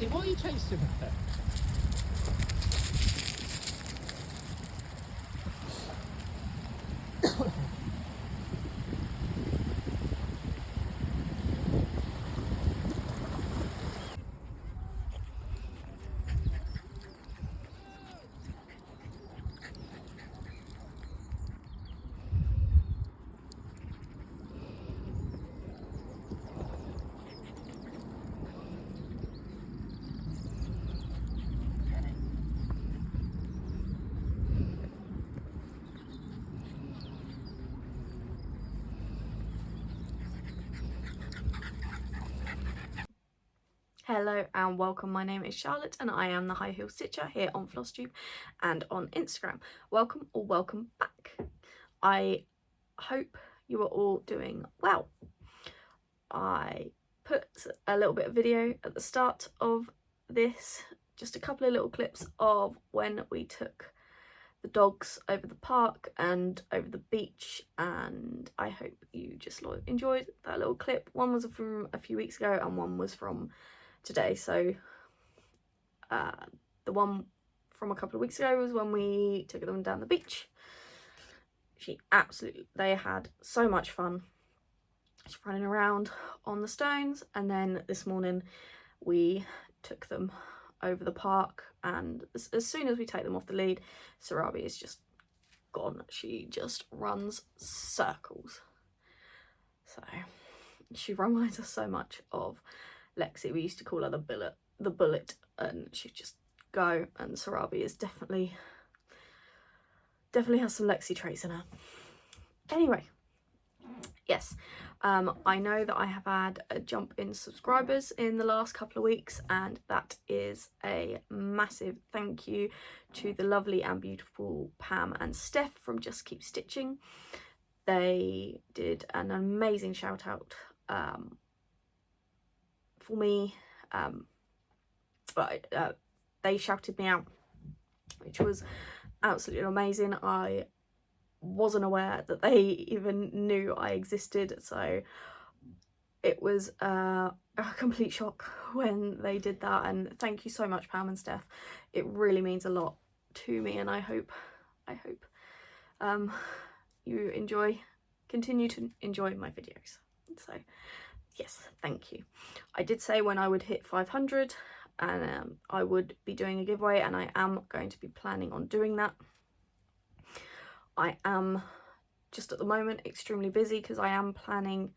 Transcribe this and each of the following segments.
chasing? What are you chasing with it? Hello and welcome, my name is Charlotte and I am the High Heel Stitcher here on Flosstube and on Instagram. Welcome or welcome back. I hope you are all doing well. I put a little bit of video at the start of this, just a couple of little clips of when we took the dogs over the park and over the beach, and I hope you just enjoyed that little clip. One was from a few weeks ago and one was from today. So the one from a couple of weeks ago was when we took them down the beach. They had so much fun just running around on the stones, and then this morning we took them over the park, and as soon as we take them off the lead, Sarabi is just gone. She just runs circles. So she reminds us so much of Lexi. We used to call her the bullet, and she'd just go, and Sarabi is definitely has some Lexi traits in her. Anyway, yes, I know that I have had a jump in subscribers in the last couple of weeks, and that is a massive thank you to the lovely and beautiful Pam and Steph from Just Keep Stitching. They did an amazing shout out for me, but they shouted me out, which was absolutely amazing. I wasn't aware that they even knew I existed, so it was a complete shock when they did that, and thank you so much, Pam and Steph. It really means a lot to me, and I hope you continue to enjoy my videos. So yes, thank you. I did say when I would hit 500 and I would be doing a giveaway, and I am going to be planning on doing that. I am just at the moment extremely busy because I am planning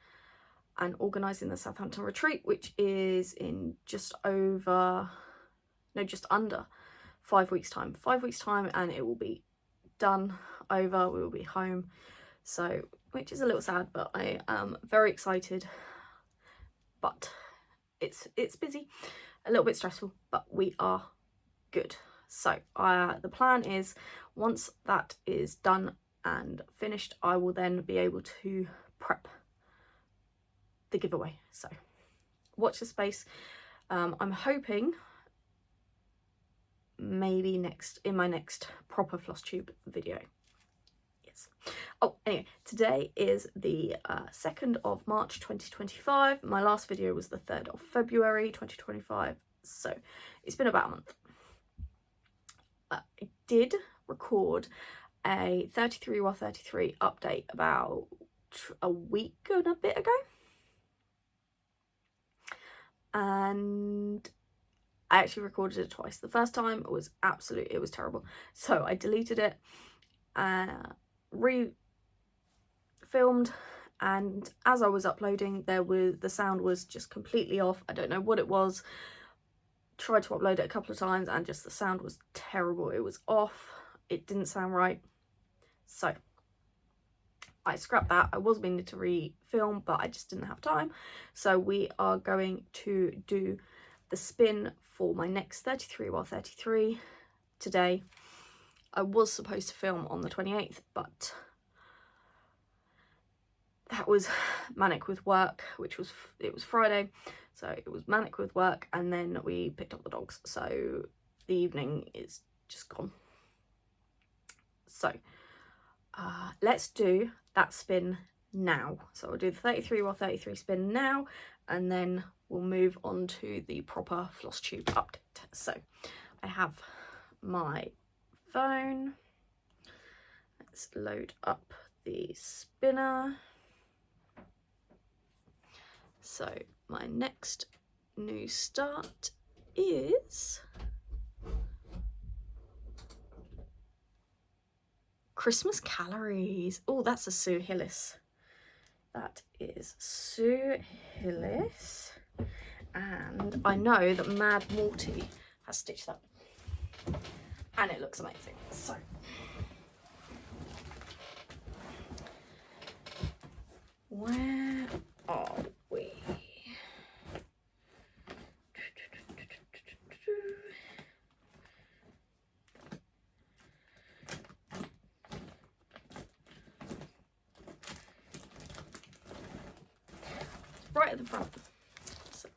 and organising the Southampton retreat, which is in just under 5 weeks time. 5 weeks time, and it will be done over. We will be home, so which is a little sad, but I am very excited. But it's busy, a little bit stressful, but we are good. So the plan is, once that is done and finished, I will then be able to prep the giveaway. So watch the space. I'm hoping maybe in my next proper Flosstube video. Yes. Oh, anyway, today is the 2nd of March 2025. My last video was the 3rd of February 2025, so it's been about a month. I did record a 33x33 update about a week and a bit ago, and I actually recorded it twice. The first time it was terrible, so I deleted it, re-filmed, and as I was uploading, the sound was just completely off. I don't know what it was. Tried to upload it a couple of times and just the sound was terrible. It was off, it didn't sound right, so I scrapped that. I was meaning to re-film, but I just didn't have time. So we are going to do the spin for my next 33x33 today. I was supposed to film on the 28th, but that was manic with work, it was Friday, so it was manic with work, and then we picked up the dogs, so the evening is just gone. So let's do that spin now. So I'll do the 33x33 spin now, and then we'll move on to the proper Flosstube update. So I have my phone. Let's load up the spinner. So my next new start is Christmas calories. Oh, that's a Sue Hillis. That is Sue Hillis. And I know that Mad Morty has stitched that. And it looks amazing. So where are we? Right at the front. So.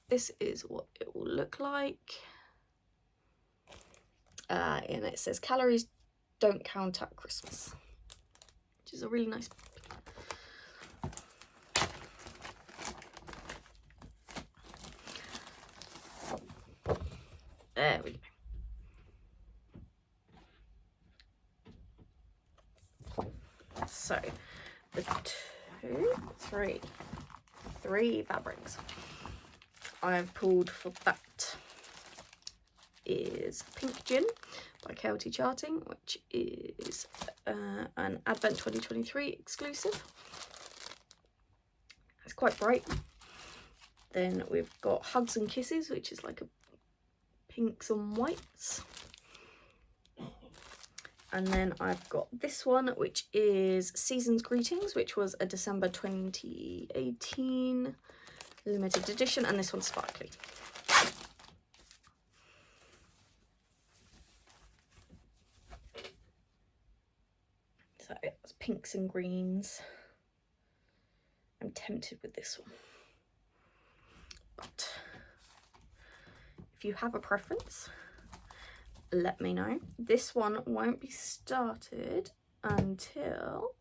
This is what it will look like. And it says calories don't count at Christmas, which is a really nice. There we go. So the three fabrics I've pulled for that is Pink Gin by KLT Charting, which is an Advent 2023 exclusive. It's quite bright. Then we've got Hugs and Kisses, which is like a pinks and whites. And then I've got this one, which is Season's Greetings, which was a December 2018 limited edition, and this one's sparkly. So it's pinks and greens. I'm tempted with this one, but if you have a preference, let me know. This one won't be started until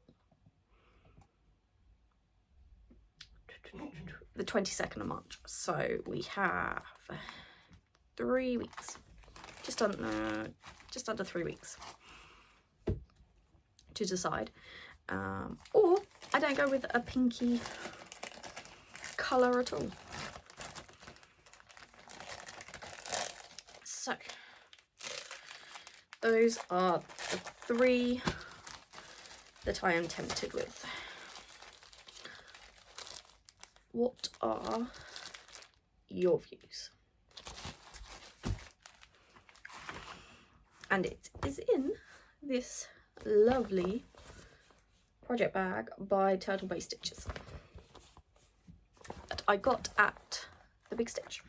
the 22nd of March. So we have 3 weeks, just under 3 weeks to decide. Or I don't go with a pinky colour at all. So those are the 3 that I am tempted with. What are your views? And it is in this lovely project bag by Turtle Bay Stitches that I got at the Big Stitch.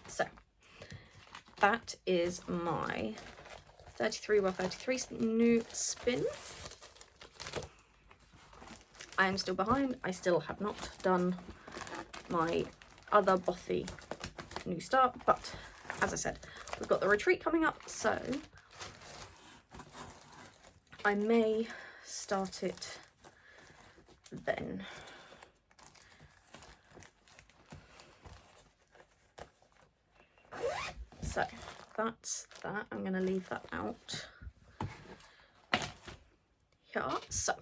So that is my 33x33 new spin. I am still behind. I still have not done my other bothy new start, but as I said, we've got the retreat coming up, so I may start it then. So that's that. I'm going to leave that out here. So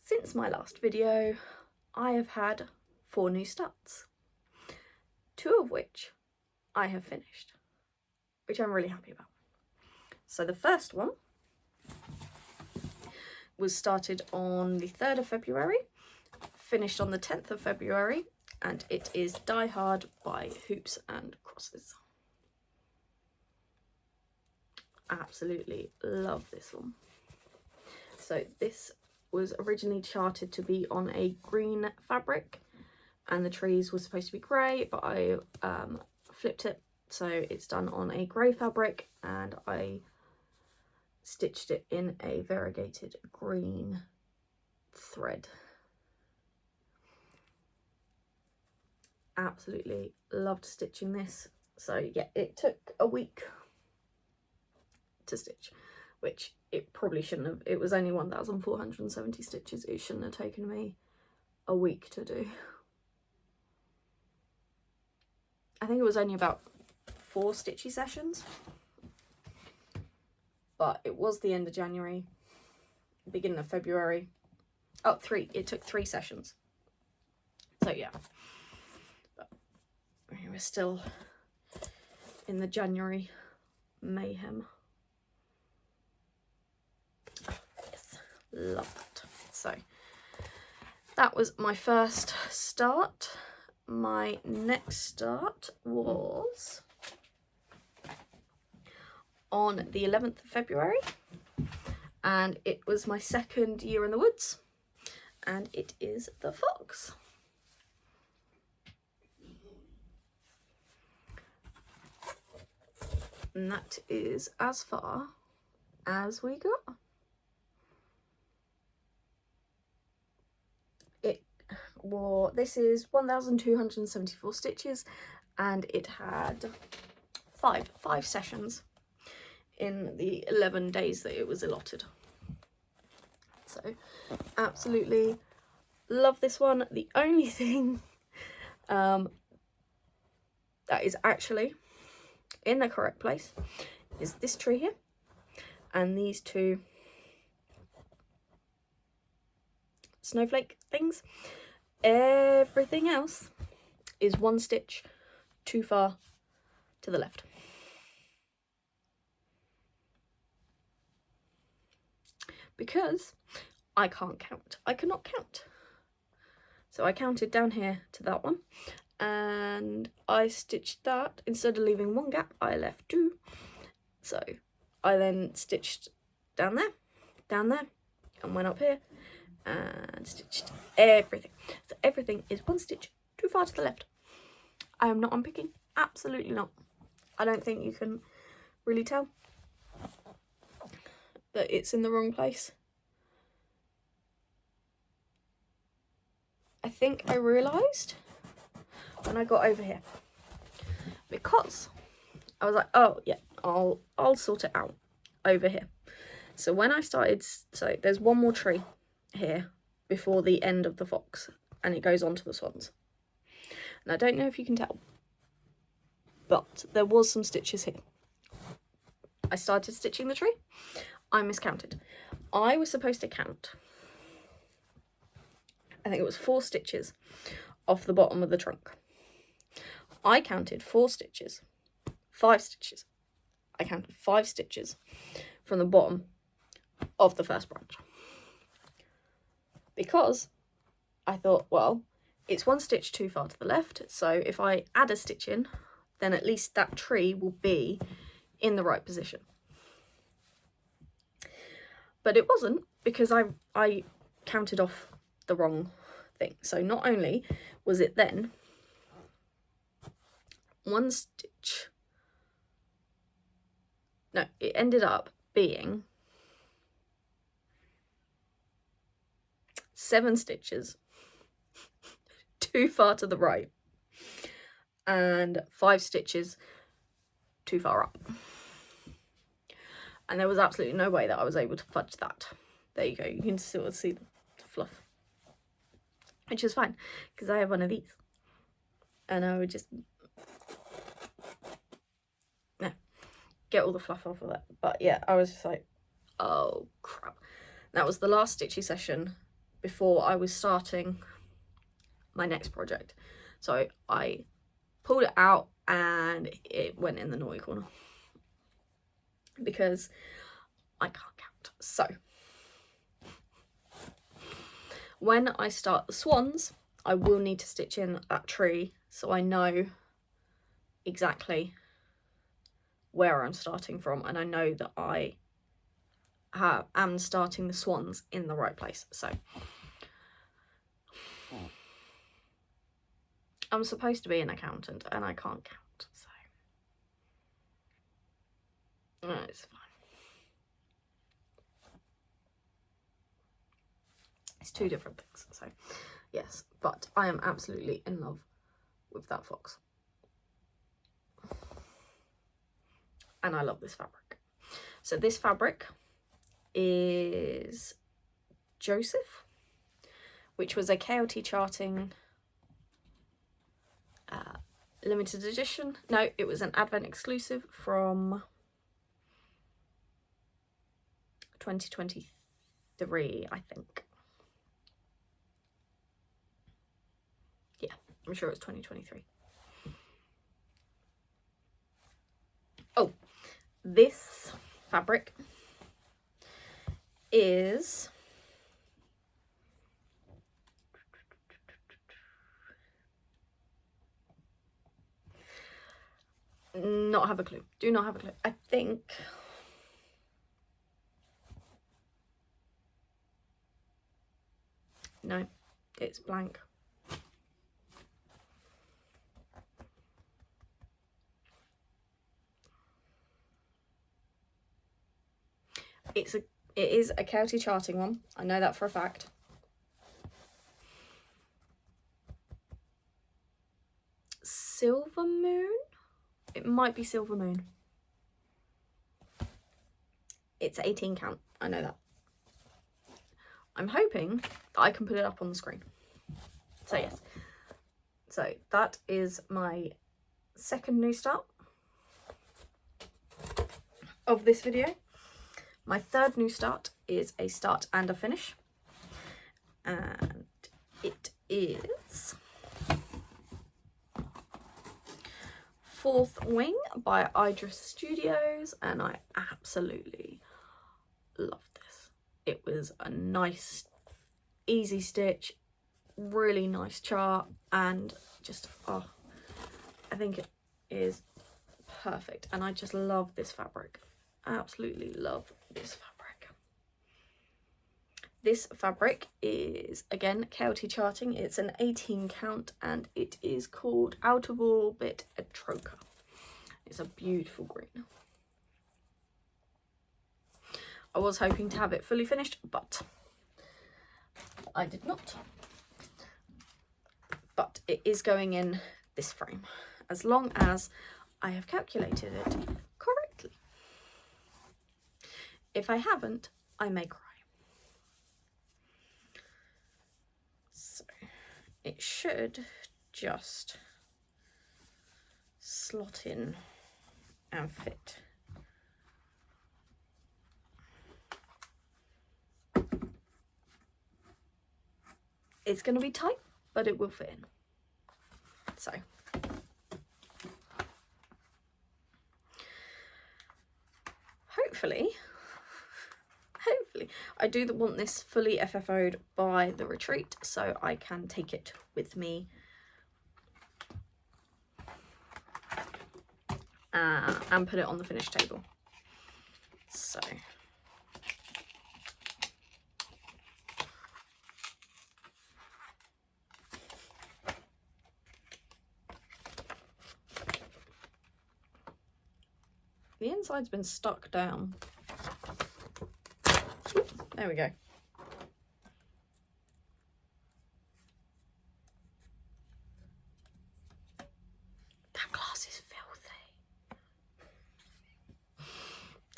since my last video, I have had 4 new starts, 2 of which I have finished, which I'm really happy about. So the first one was started on the 3rd of February, finished on the 10th of February, and it is Die Hard by Hoops and Crosses. Absolutely love this one. So this was originally charted to be on a green fabric, and the trees were supposed to be grey, but I flipped it, so it's done on a grey fabric, and I stitched it in a variegated green thread. Absolutely loved stitching this. So yeah, it took a week to stitch, which it probably shouldn't have. It was only 1,470 stitches. It shouldn't have taken me a week to do. I think it was only about 4 stitchy sessions, but it was the end of January, beginning of February. Oh, 3. It took 3 sessions. So yeah, but we were still in the January mayhem. Yes, love that. So that was my first start. My next start was on the 11th of February, and it was my second year in the woods, and it is the fox. And that is as far as we got. This is 1,274 stitches, and it had five sessions in the 11 days that it was allotted. So absolutely love this one. The only thing that is actually in the correct place is this tree here and these 2 snowflake things. Everything else is 1 stitch too far to the left. Because I can't count. I cannot count. So I counted down here to that one, and I stitched that. Instead of leaving 1 gap, I left 2. So I then stitched down there, and went up here and stitched everything. So everything is 1 stitch too far to the left. I am not unpicking. Absolutely not. I don't think you can really tell that it's in the wrong place. I think I realised when I got over here, because I was like, oh yeah, I'll sort it out over here. So when I started, so there's 1 more tree here before the end of the fox, and it goes on to the swans. And I don't know if you can tell, but there was some stitches here. I started stitching the tree. I miscounted. I was supposed to count, I think it was 4 stitches off the bottom of the trunk. I counted 4 stitches, 5 stitches. I counted 5 stitches from the bottom of the first branch, because I thought, well, it's 1 stitch too far to the left, so if I add a stitch in, then at least that tree will be in the right position. But it wasn't, because I counted off the wrong thing. So not only was it then 1 stitch, no, it ended up being 7 stitches too far to the right and 5 stitches too far up. And there was absolutely no way that I was able to fudge that. There you go, you can sort of see the fluff, which is fine because I have one of these, and I would just get all the fluff off of that. But yeah, I was just like, oh crap. That was the last stitchy session before I was starting my next project. So I pulled it out and it went in the naughty corner because I can't count. So when I start the swans, I will need to stitch in that tree so I know exactly where I'm starting from, and I know that I am starting the swans in the right place. So I'm supposed to be an accountant and I can't count, so it's fine. nice. Two different things. So yes, but I am absolutely in love with that fox. And I love this fabric. So this fabric is Joseph, which was a KLT charting limited edition. No, it was an Advent exclusive from 2023, I think. Yeah, I'm sure it's 2023. Oh, this fabric is not have a clue. Do not have a clue. I think no, it's blank. It is a KLT charting one. I know that for a fact. Silver Moon? It might be Silver Moon. It's 18 count. I know that. I'm hoping that I can put it up on the screen. So yes. So that is my second new start of this video. My third new start is a start and a finish. And it is Fourth Wing by Idris Studios, and I absolutely love this. It was a nice, easy stitch, really nice chart, and just, oh, I think it is perfect. And I just love this fabric. I absolutely love this fabric. This fabric is, again, KLT charting. It's an 18 count and it is called Out of Orbit Etroka. It's a beautiful green. I was hoping to have it fully finished, but I did not. But it is going in this frame, as long as I have calculated it correctly. If I haven't, I may cry. So it should just slot in and fit. It's going to be tight, but it will fit in. So hopefully I do want this fully FFO'd by the retreat, so I can take it with me and put it on the finished table. So the inside's been stuck down. There we go. That glass is filthy.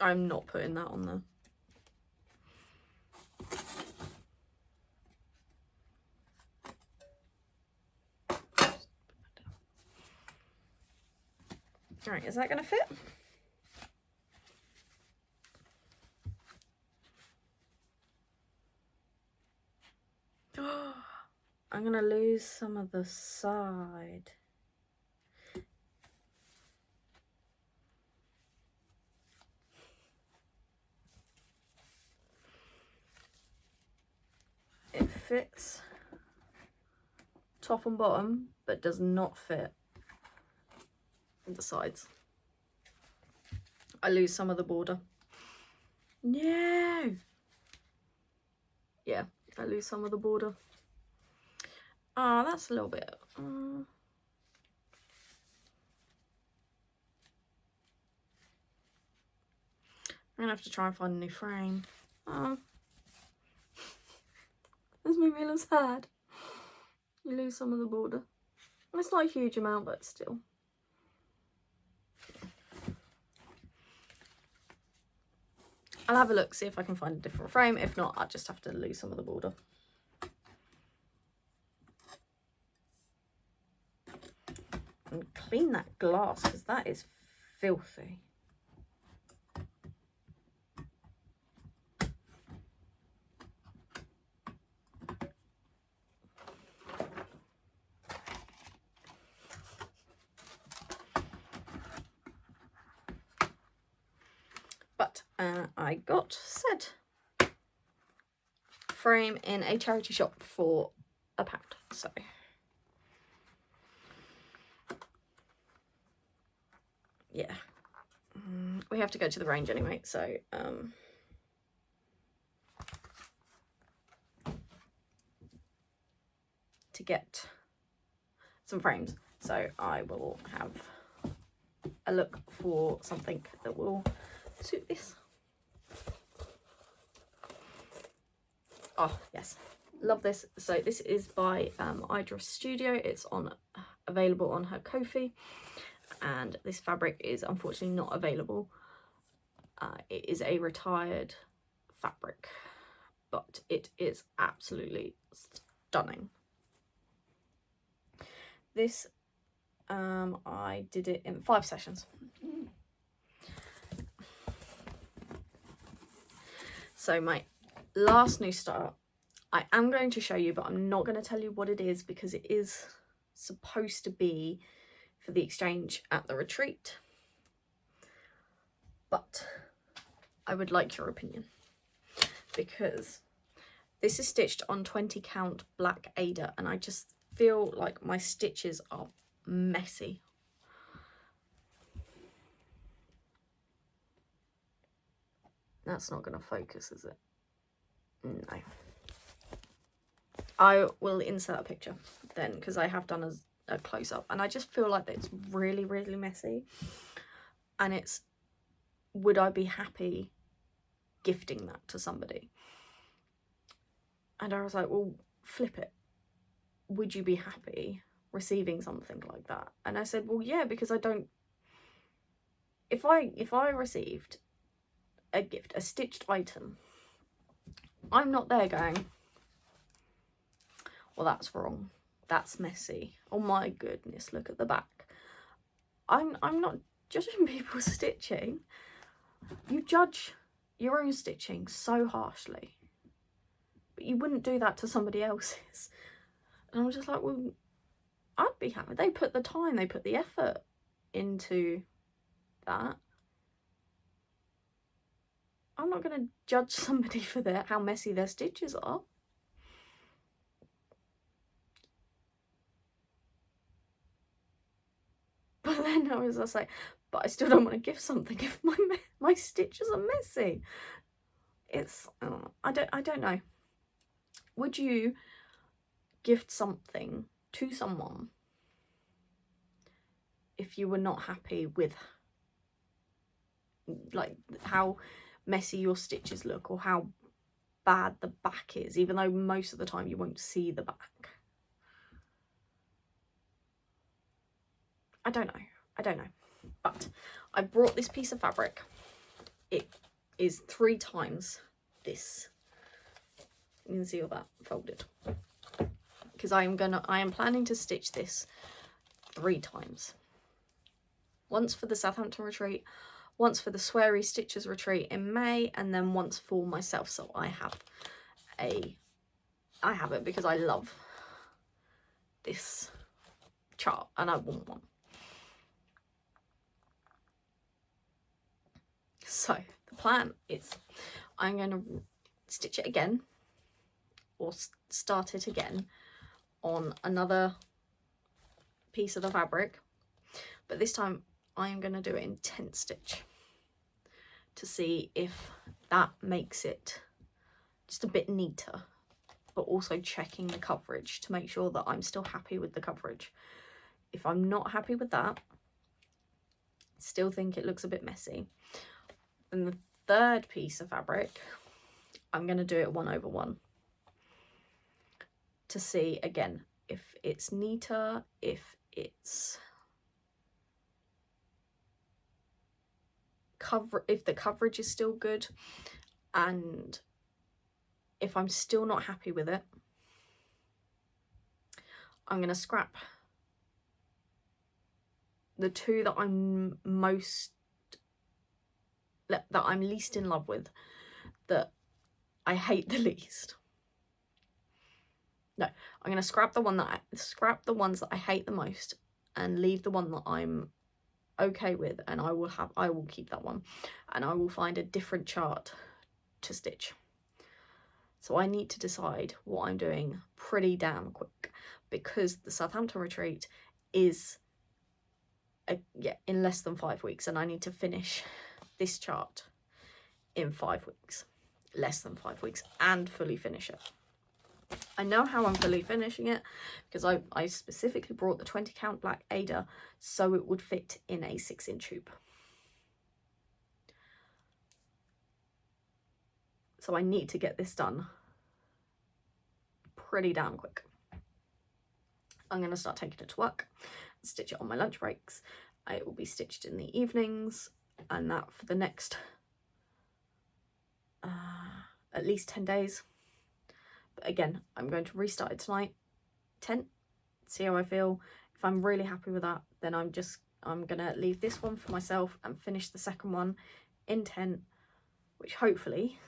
I'm not putting that on there. Alright, is that going to fit? I'm going to lose some of the side. It fits top and bottom, but does not fit the sides. I lose some of the border. No! Yeah, I lose some of the border. Oh, that's a little bit. I'm gonna have to try and find a new frame. This made me look sad. You lose some of the border. It's not a huge amount, but still. I'll have a look, see if I can find a different frame. If not, I'll just have to lose some of the border. And clean that glass, because that is filthy. But I got said frame in a charity shop for £1, so yeah. We have to go to the range anyway, so to get some frames, so I will have a look for something that will suit this. Oh yes, love this. So this is by Idris Studio. It's available on her Ko-fi, and this fabric is unfortunately not available. It is a retired fabric, but it is absolutely stunning. This I did it in 5 sessions. So my last new start, I am going to show you, but I'm not going to tell you what it is, because it is supposed to be for the exchange at the retreat, but I would like your opinion, because this is stitched on 20 count black Ada, and I just feel like my stitches are messy. That's not going to focus, is it? No. I will insert a picture then, because I have done a close-up, and I just feel like it's really, really messy. And it's, would I be happy gifting that to somebody? And I was like, well, flip it. Would you be happy receiving something like that? And I said, well, yeah, because I don't, if I received a gift, a stitched item, I'm not there going, well, that's wrong, that's messy, oh my goodness, look at the back. I'm not judging people's stitching. You judge your own stitching so harshly, but you wouldn't do that to somebody else's. And I was just like, well, I'd be happy. They put the time, they put the effort into that. I'm not going to judge somebody for how messy their stitches are. But then I was just like, but I still don't want to give something if my stitches are messy. It's, I don't know. Would you gift something to someone if you were not happy with like how messy your stitches look, or how bad the back is, even though most of the time you won't see the back? I don't know, but I brought this piece of fabric. It is 3 times this. You can see all that folded, because I am planning to stitch this 3 times. Once for the Southampton retreat, once for the Sweary Stitchers retreat in May, and then once for myself. So I have it because I love this chart and I want one. So the plan is I'm going to stitch it again, or start it again on another piece of the fabric, but this time I am going to do it in 10 stitch to see if that makes it just a bit neater, but also checking the coverage to make sure that I'm still happy with the coverage. If I'm not happy with that, still think it looks a bit messy, then the third piece of fabric, I'm going to do it 1/1. to see again if it's neater, if it's if the coverage is still good, and if I'm still not happy with it, I'm going to scrap the two that I'm least in love with, that I hate the least. No, I'm going to scrap the ones that I hate the most and leave the one that I'm okay with, and I will keep that one, and I will find a different chart to stitch. So I need to decide what I'm doing pretty damn quick, because the Southampton retreat is in less than 5 weeks, and I need to finish this chart in 5 weeks, less than 5 weeks, and fully finish it. I know how I'm fully finishing it, because I specifically brought the 20 count black Ada so it would fit in a 6-inch hoop. So I need to get this done pretty damn quick. I'm going to start taking it to work and stitch it on my lunch breaks. It will be stitched in the evenings, and that for the next at least 10 days. But again, I'm going to restart it tonight, 10, see how I feel. If I'm really happy with that, then I'm going to leave this one for myself and finish the second one in 10, which hopefully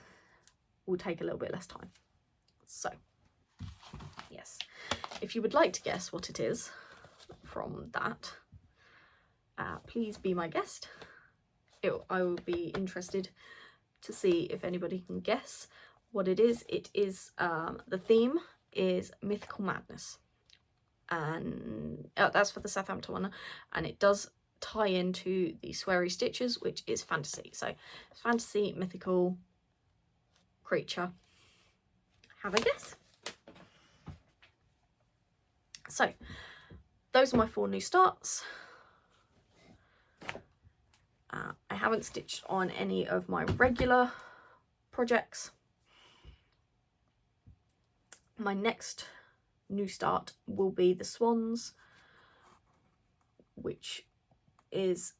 will take a little bit less time. So, yes, if you would like to guess what it is from that, please be my guest. I will be interested to see if anybody can guess what it is. It is, the theme is Mythical Madness, and that's for the Southampton one, and it does tie into the Sweary Stitches, which is fantasy. So fantasy, mythical creature. Have a guess. So those are my 4 new starts. I haven't stitched on any of my regular projects. My next new start will be the Swans, which is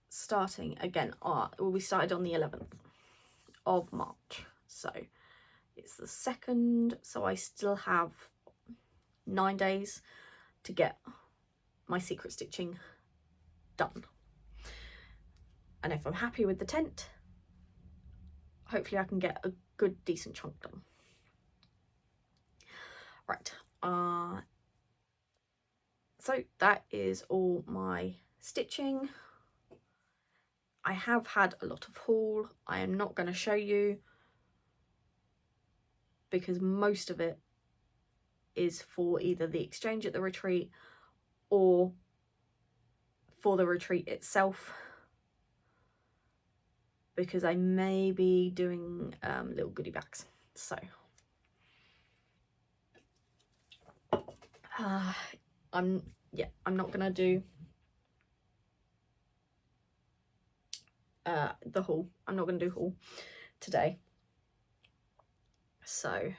starting again, will be started on the 11th of March. So it's the 2nd, so I still have 9 days to get my secret stitching done. And if I'm happy with the tent, hopefully I can get a good decent chunk done. Right, so that is all my stitching. I have had a lot of haul. I am not going to show you, because most of it is for either the exchange at the retreat or for the retreat itself, because I may be doing little goodie bags. So I'm not gonna do the haul. I'm not gonna do haul today. So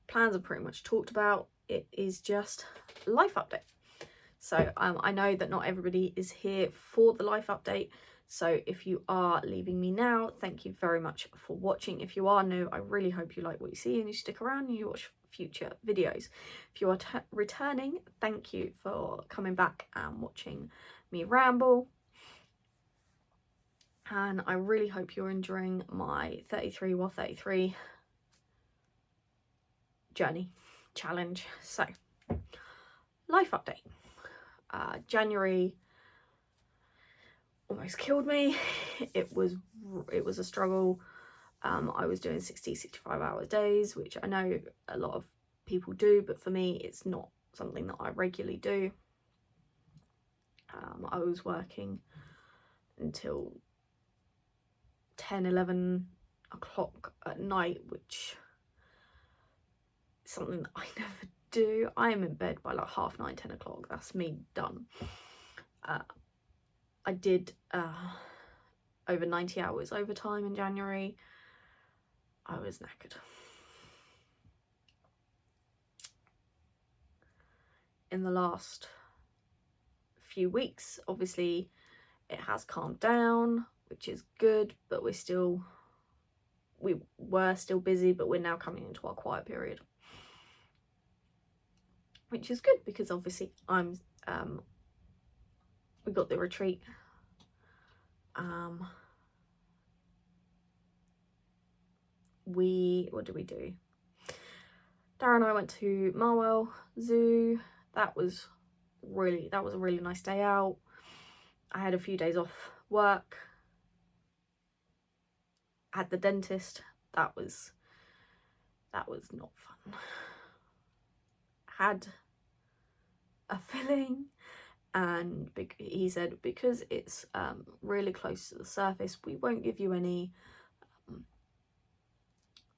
plans are pretty much talked about. It is just life update. So I know that not everybody is here for the life update, so if you are leaving me now, thank you very much for watching. If you are new, I really hope you like what you see and you stick around and you watch future videos. If you are returning, thank you for coming back and watching me ramble. And I really hope you're enjoying my 33 while 33 journey challenge. So, life update. January almost killed me. It was a struggle. I was doing 65 hour days, which I know a lot of people do, but for me it's not something that I regularly do. I was working until 10-11 o'clock at night, which is something that I never do. I am in bed by like 9:30, 10 o'clock. That's me done. I did over 90 hours overtime in January. I was knackered. In the last few weeks, obviously it has calmed down, which is good, but we were still busy, but we're now coming into our quiet period, which is good because obviously we got the retreat. What did we do? Dara and I went to Marwell Zoo. That was a really nice day out. I had a few days off work. I had the dentist. That was not fun. Had a filling, and he said because it's really close to the surface, we won't give you any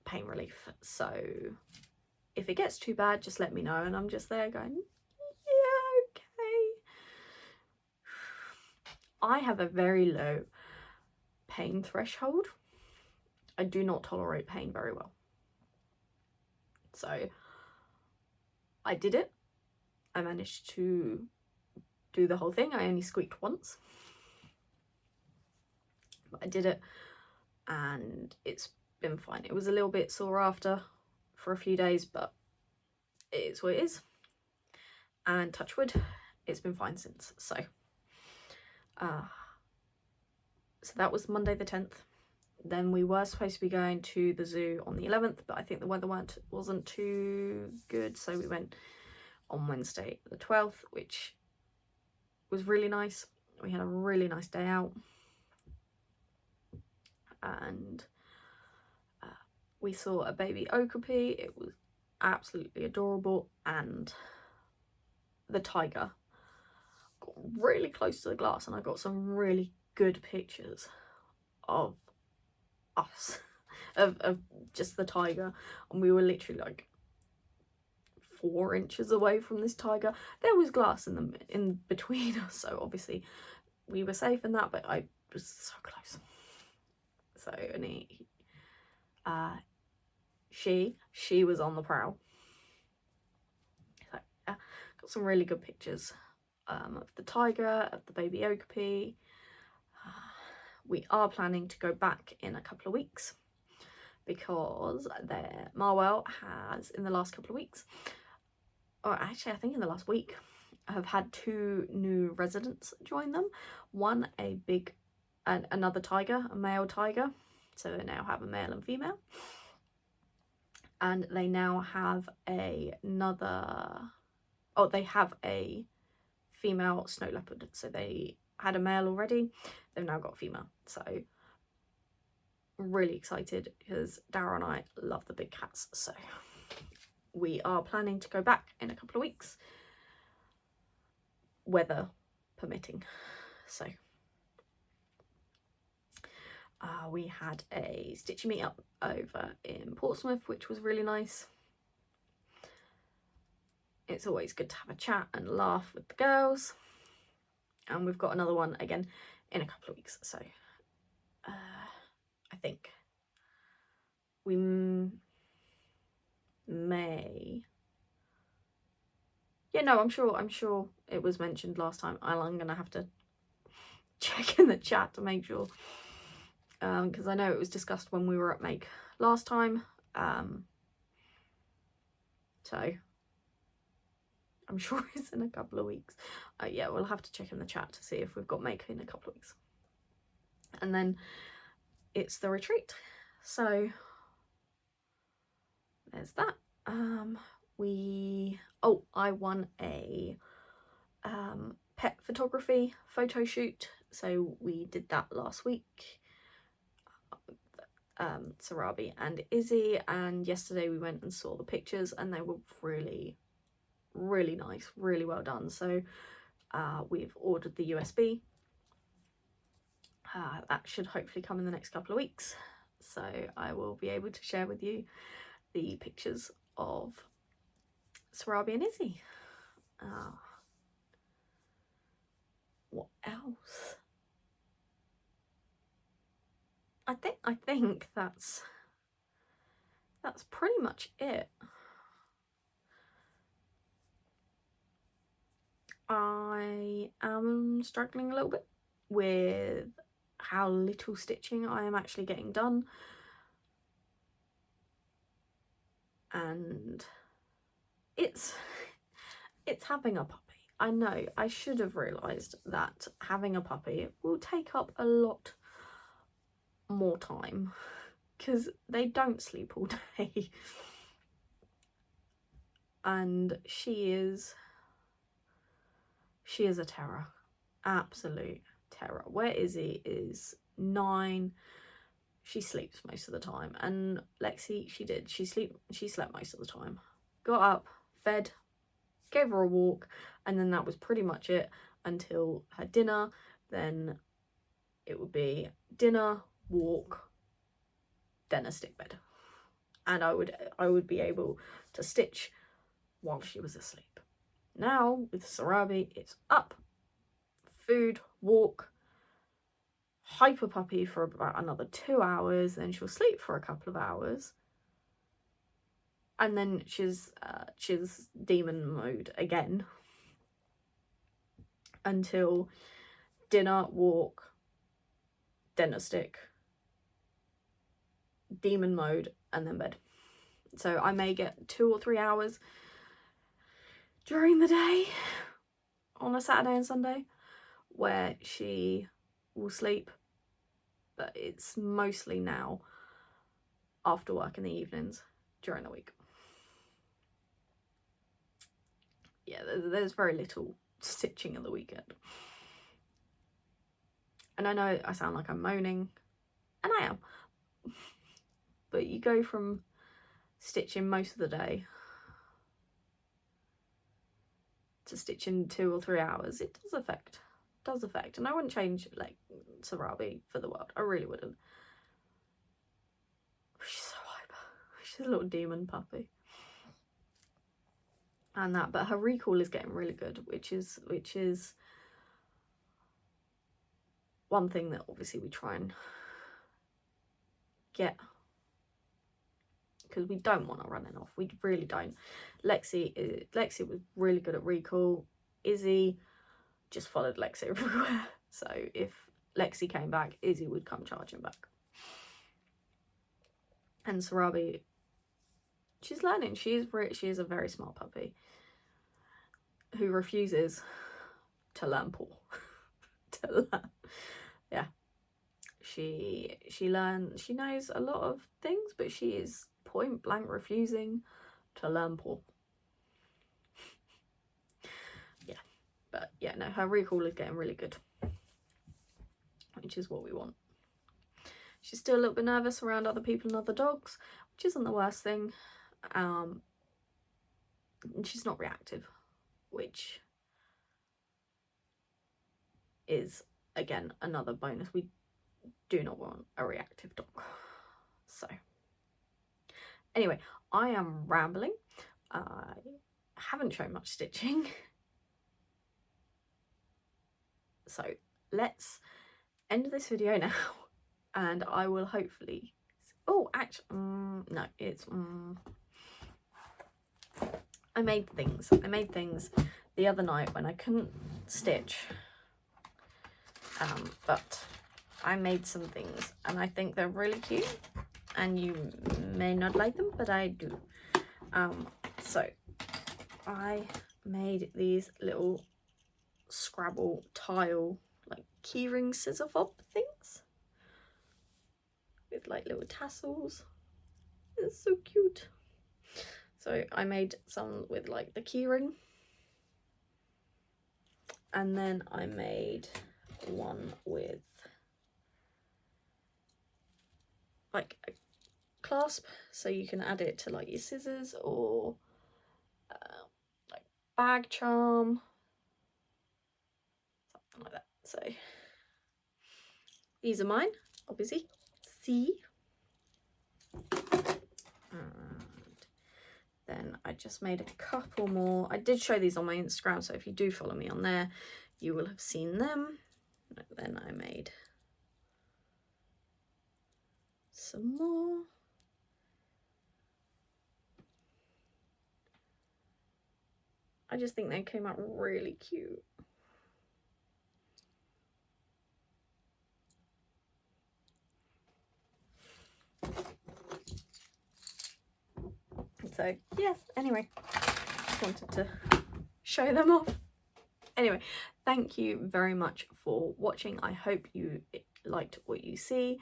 pain relief. So if it gets too bad, just let me know. And I'm just there going, yeah, okay. I have a very low pain threshold. I do not tolerate pain very well. So I did it. I managed to do the whole thing. I only squeaked once. But I did it and it's been fine. It was a little bit sore after for a few days, but it is what it is. And touch wood, it's been fine since. So that was Monday the 10th. Then we were supposed to be going to the zoo on the 11th, but I think the weather wasn't too good, so we went on Wednesday the 12th, which was really nice. We had a really nice day out, and we saw a baby okapi. It was absolutely adorable, and the tiger got really close to the glass, and I got some really good pictures of us, of just the tiger, and we were literally like 4 inches away from this tiger. There was glass in between us, so obviously we were safe in that, but I was so close. So, and she was on the prowl. So yeah, got some really good pictures of the tiger, of the baby okapi. We are planning to go back in a couple of weeks because Marwell has, in the last couple of weeks, or actually I think in the last week, have had 2 new residents join them. One, another tiger, a male tiger. So they now have a male and female. And they now have they have a female snow leopard. So they had a male already, they've now got a female. So really excited because Dara and I love the big cats. So we are planning to go back in a couple of weeks, weather permitting. So we had a stitchy meetup over in Portsmouth, which was really nice. It's always good to have a chat and laugh with the girls, and we've got another one again in a couple of weeks. So I think we may, yeah, no, I'm sure it was mentioned last time. I'm gonna have to check in the chat to make sure, because I know it was discussed when we were at Make last time. So I'm sure it's in a couple of weeks. Yeah, we'll have to check in the chat to see if we've got Make in a couple of weeks. And then it's the retreat. So there's that. I won a pet photography photo shoot. So we did that last week. Sarabi and Izzy, and yesterday we went and saw the pictures, and they were really nice, really well done. So we've ordered the USB. That should hopefully come in the next couple of weeks, so I will be able to share with you the pictures of Sarabi and Izzy. What else? I think that's that's pretty much it. I am struggling a little bit with how little stitching I am actually getting done, and it's having a puppy. I know I should have realised that having a puppy will take up a lot more time because they don't sleep all day. And she is a terror, absolute terror. Where Izzy is 9, she sleeps most of the time, and Lexi, she slept most of the time. Got up, fed, gave her a walk, and then that was pretty much it until her dinner. Then it would be dinner, walk, then a stick bed, and I would be able to stitch while she was asleep. Now with Sarabi, it's up, food, walk, hyper puppy for about another 2 hours, then she'll sleep for a couple of hours, and then she's demon mode again until dinner, walk, dinner stick, demon mode, and then bed. So I may get 2 or 3 hours during the day on a Saturday and Sunday where she will sleep, but it's mostly now after work in the evenings during the week. Yeah, there's very little stitching in the weekend. And I know I sound like I'm moaning, and I am, but you go from stitching most of the day to stitching 2 or 3 hours. It does affect, and I wouldn't change like Sarabi for the world. I really wouldn't. She's so hyper. She's a little demon puppy. And that, but her recall is getting really good, which is one thing that obviously we try and get, because we don't want her running off. We really don't. Lexi was really good at recall. Izzy just followed Lexi everywhere. So if Lexi came back, Izzy would come charging back. And Sarabi, she's learning. She is a very smart puppy who refuses to learn paw. Yeah. She knows a lot of things, but she is point blank refusing to learn paw. Yeah. But yeah, no, her recall is getting really good, which is what we want. She's still a little bit nervous around other people and other dogs, which isn't the worst thing. And she's not reactive, which is again another bonus. We do not want a reactive dog. So anyway, I am rambling. I haven't shown much stitching, so let's end this video now, and I will hopefully, oh actually no, it's I made things the other night when I couldn't stitch, but I made some things and I think they're really cute, and you may not like them, but I do. So I made these little Scrabble tile, like keyring scissor fob things with like little tassels. It's so cute. So I made some with like the keyring, and then I made one with like a clasp, so you can add it to like your scissors or like bag charm, something like that. So these are mine, obviously. See, and then I just made a couple more. I did show these on my Instagram, so if you do follow me on there, you will have seen them. Then I made some more. I just think they came out really cute. So yes, anyway, just wanted to show them off. Anyway, thank you very much for watching. I hope you liked what you see,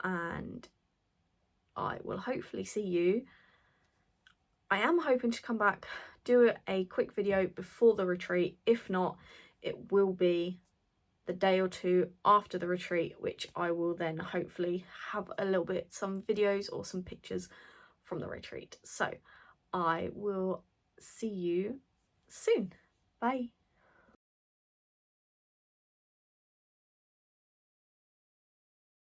and I will hopefully see you. I am hoping to come back, do a quick video before the retreat. If not, it will be the day or two after the retreat, which I will then hopefully have a little bit, some videos or some pictures from the retreat. So I will see you soon. Bye.